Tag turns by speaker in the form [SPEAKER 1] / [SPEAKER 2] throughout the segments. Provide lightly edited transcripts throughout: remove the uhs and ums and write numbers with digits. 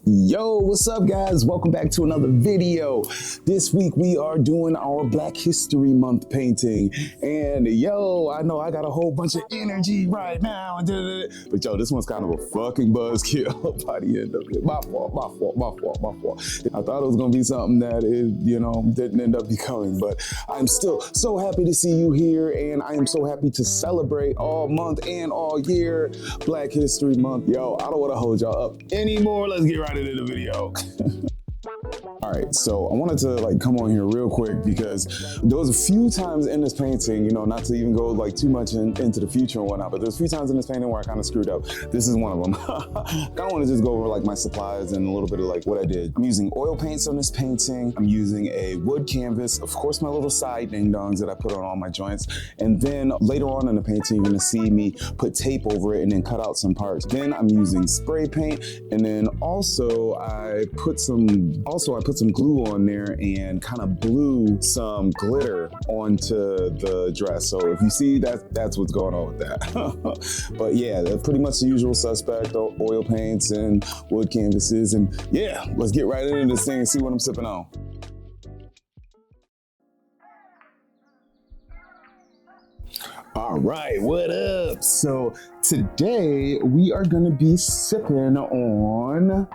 [SPEAKER 1] Yo, what's up guys? Welcome back to another video. This week we are doing our Black History Month painting. And yo, I know I got a whole bunch of energy right now. But yo, this one's kind of a fucking buzzkill by the end of it. My fault. I thought it was gonna be something that didn't end up becoming, but I'm still so happy to see you here, and I am so happy to celebrate all month and all year Black History Month. Yo, I don't wanna hold y'all up anymore. Let's get right into the video. All right, so I wanted to come on here real quick because there was a few times in this painting, not to even go too much into the future and whatnot, but there's a few times in this painting where I kind of screwed up. This is one of them. I kind of want to just go over my supplies and a little bit of what I did. I'm using oil paints on this painting. I'm using a wood canvas, of course, my little side ding-dongs that I put on all my joints. And then later on in the painting, you're gonna see me put tape over it and then cut out some parts. Then I'm using spray paint, and then also I put some glue on there and kind of blew some glitter onto the dress. So if you see that's what's going on with that. But yeah, they're pretty much the usual suspect, oil paints and wood canvases. And yeah, let's get right into this thing and see what I'm sipping on. All right, what up? So today we are gonna be sipping on,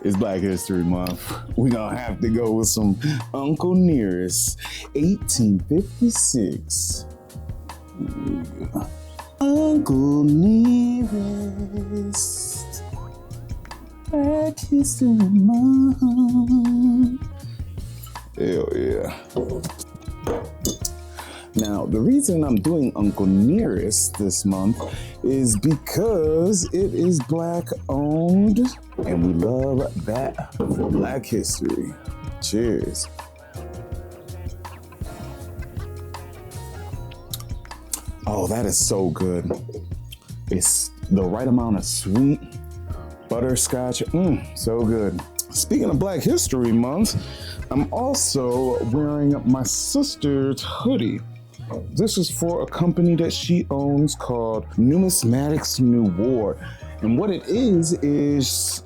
[SPEAKER 1] it's Black History Month. We're gonna have to go with some Uncle Nearest, 1856. Uncle Nearest, Black History Month. Hell yeah. Now, the reason I'm doing Uncle Nearest this month is because it is Black owned, and we love that for Black history. Cheers. Oh, that is so good. It's the right amount of sweet, butterscotch, so good. Speaking of Black History Month, I'm also wearing my sister's hoodie. This is for a company that she owns called Numismatics Noir. And what it is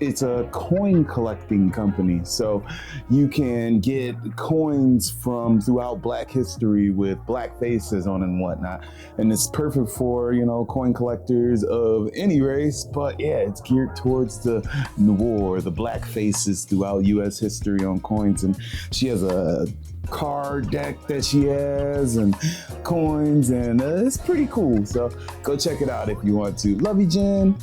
[SPEAKER 1] it's a coin collecting company. So you can get coins from throughout Black history with Black faces on and whatnot. And it's perfect for, coin collectors of any race, but yeah, it's geared towards the noir, the Black faces throughout US history on coins. And she has a card deck that she has and coins, and it's pretty cool. So go check it out if you want to. Love you, Jen.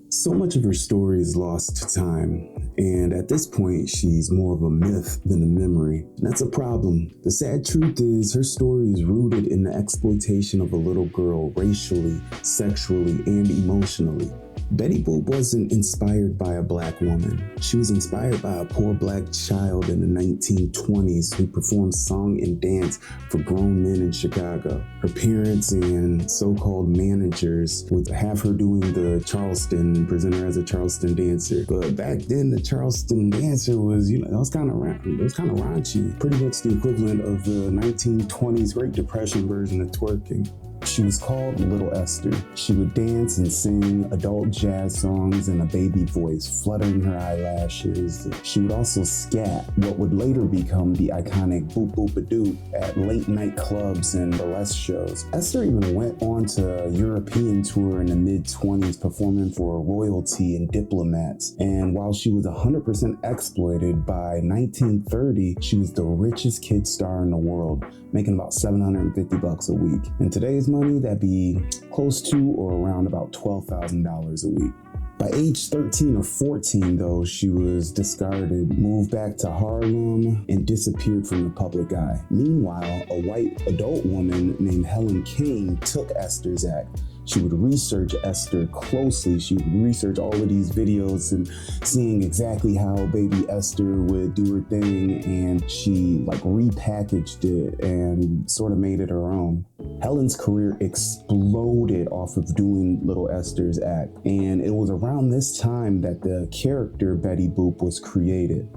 [SPEAKER 1] So much of her story is lost to time, and at this point, she's more of a myth than a memory. And that's a problem. The sad truth is her story is rooted in the exploitation of a little girl racially, sexually, and emotionally. Betty Boop wasn't inspired by a Black woman. She was inspired by a poor Black child in the 1920s who performed song and dance for grown men in Chicago. Her parents and so-called managers would have her doing the Charleston and present her as a Charleston dancer. But back then, the Charleston dancer was, it was kind of raunchy. Pretty much the equivalent of the 1920s Great Depression version of twerking. She was called Little Esther. She would dance and sing adult jazz songs in a baby voice, fluttering her eyelashes. She would also scat, what would later become the iconic boop boop a doop at late night clubs and burlesque shows. Esther even went on to a European tour in the mid-20s, performing for royalty and diplomats. And while she was 100% exploited, by 1930, she was the richest kid star in the world, making about $750 a week. In today's money, that'd be close to or around about $12,000 a week. By age 13 or 14, though, she was discarded, moved back to Harlem, and disappeared from the public eye. Meanwhile, a white adult woman named Helen Kane took Esther's act. She would research Esther closely. She would research all of these videos and seeing exactly how baby Esther would do her thing, and she repackaged it and sort of made it her own. Helen's career exploded off of doing Little Esther's act, and it was around this time that the character Betty Boop was created.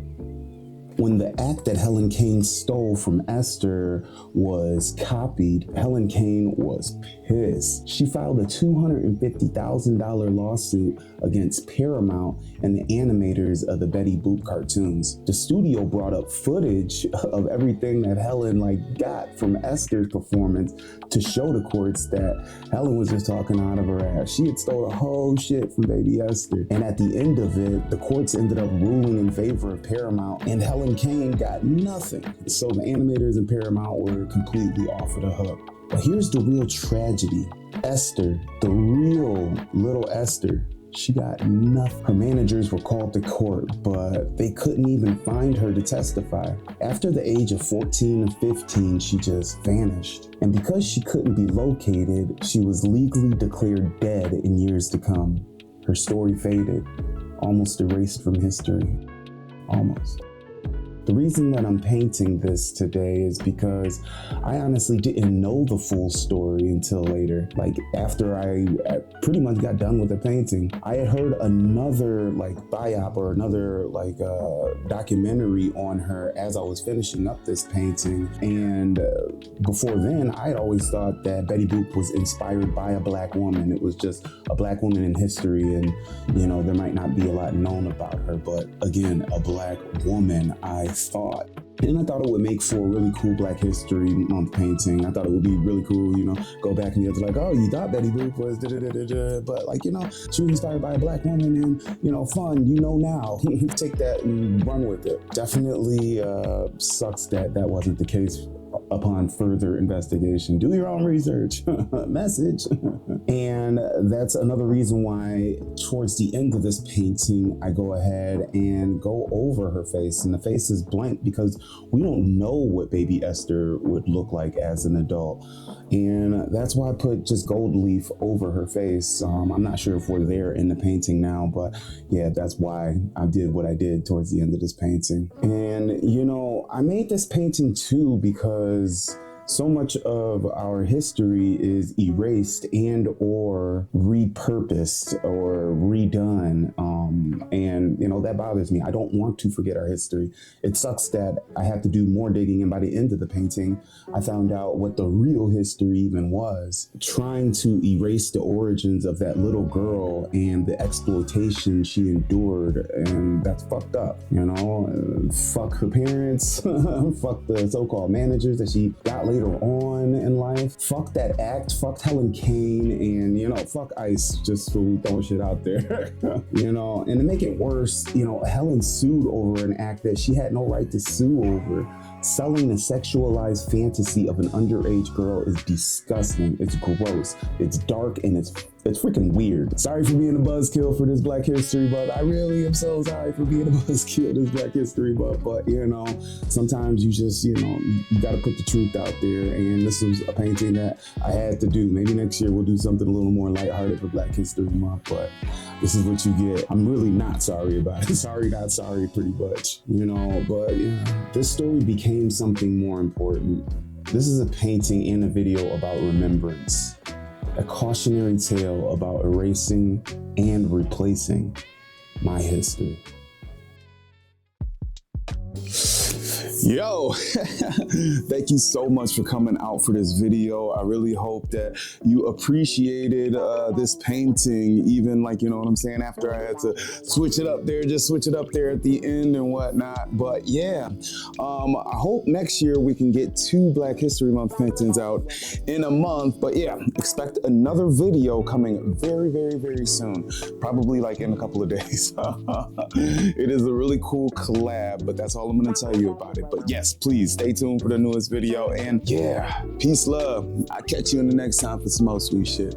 [SPEAKER 1] When the act that Helen Kane stole from Esther was copied, Helen Kane was pissed. She filed a $250,000 lawsuit against Paramount and the animators of the Betty Boop cartoons. The studio brought up footage of everything that Helen got from Esther's performance to show the courts that Helen was just talking out of her ass. She had stole the whole shit from baby Esther. And at the end of it, the courts ended up ruling in favor of Paramount, and Helen Kane got nothing. So the animators and Paramount were completely off of the hook. But here's the real tragedy. Esther, the real Little Esther, she got nothing. Her managers were called to court, but they couldn't even find her to testify. After the age of 14 or 15, she just vanished. And because she couldn't be located, she was legally declared dead in years to come. Her story faded, almost erased from history. Almost. The reason that I'm painting this today is because I honestly didn't know the full story until later. After I pretty much got done with the painting, I had heard another biop or another documentary on her as I was finishing up this painting. And before then, I had always thought that Betty Boop was inspired by a black woman. It was just a black woman in history, and there might not be a lot known about her, but again, a black woman, I thought. And I thought it would make for a really cool Black History Month painting. I thought it would be really cool, go back and get oh, you thought Betty Boop was da-da-da-da-da, but she was inspired by a black woman and, fun, now. Take that and run with it. Definitely sucks that wasn't the case upon further investigation. Do your own research. Message. And that's another reason why towards the end of this painting, I go ahead and go over her face, and the face is blank because we don't know what baby Esther would look like as an adult. And that's why I put just gold leaf over her face. I'm not sure if we're there in the painting now, but yeah, that's why I did what I did towards the end of this painting. And I made this painting too because so much of our history is erased and or repurposed or redone. And that bothers me. I don't want to forget our history. It sucks that I have to do more digging, and by the end of the painting, I found out what the real history even was. Trying to erase the origins of that little girl and the exploitation she endured, and that's fucked up, Fuck her parents, fuck the so-called managers that she got later on in life. Fuck that act, fuck Helen Kane, and fuck ICE, just for throwing shit out there. And to make it worse, Helen sued over an act that she had no right to sue over. Selling the sexualized fantasy of an underage girl is disgusting. It's gross. It's dark, and it's freaking weird. Sorry for being a buzzkill for this Black History Month. I really am so sorry for being a buzzkill this Black History Month. But sometimes you just, you got to put the truth out there. And this was a painting that I had to do. Maybe next year we'll do something a little more lighthearted for Black History Month. But this is what you get. I'm really not sorry about it. Sorry, not sorry, pretty much. But this story became something more important. This is a painting and a video about remembrance. A cautionary tale about erasing and replacing my history. Yo, thank you so much for coming out for this video. I really hope that you appreciated this painting, even after I had to switch it up there at the end and whatnot. But yeah, I hope next year we can get 2 Black History Month paintings out in a month. But yeah, expect another video coming very, very, very soon. Probably in a couple of days. It is a really cool collab, but that's all I'm gonna tell you about it. But yes, please stay tuned for the newest video. And yeah, peace, love. I'll catch you in the next time for some more sweet shit.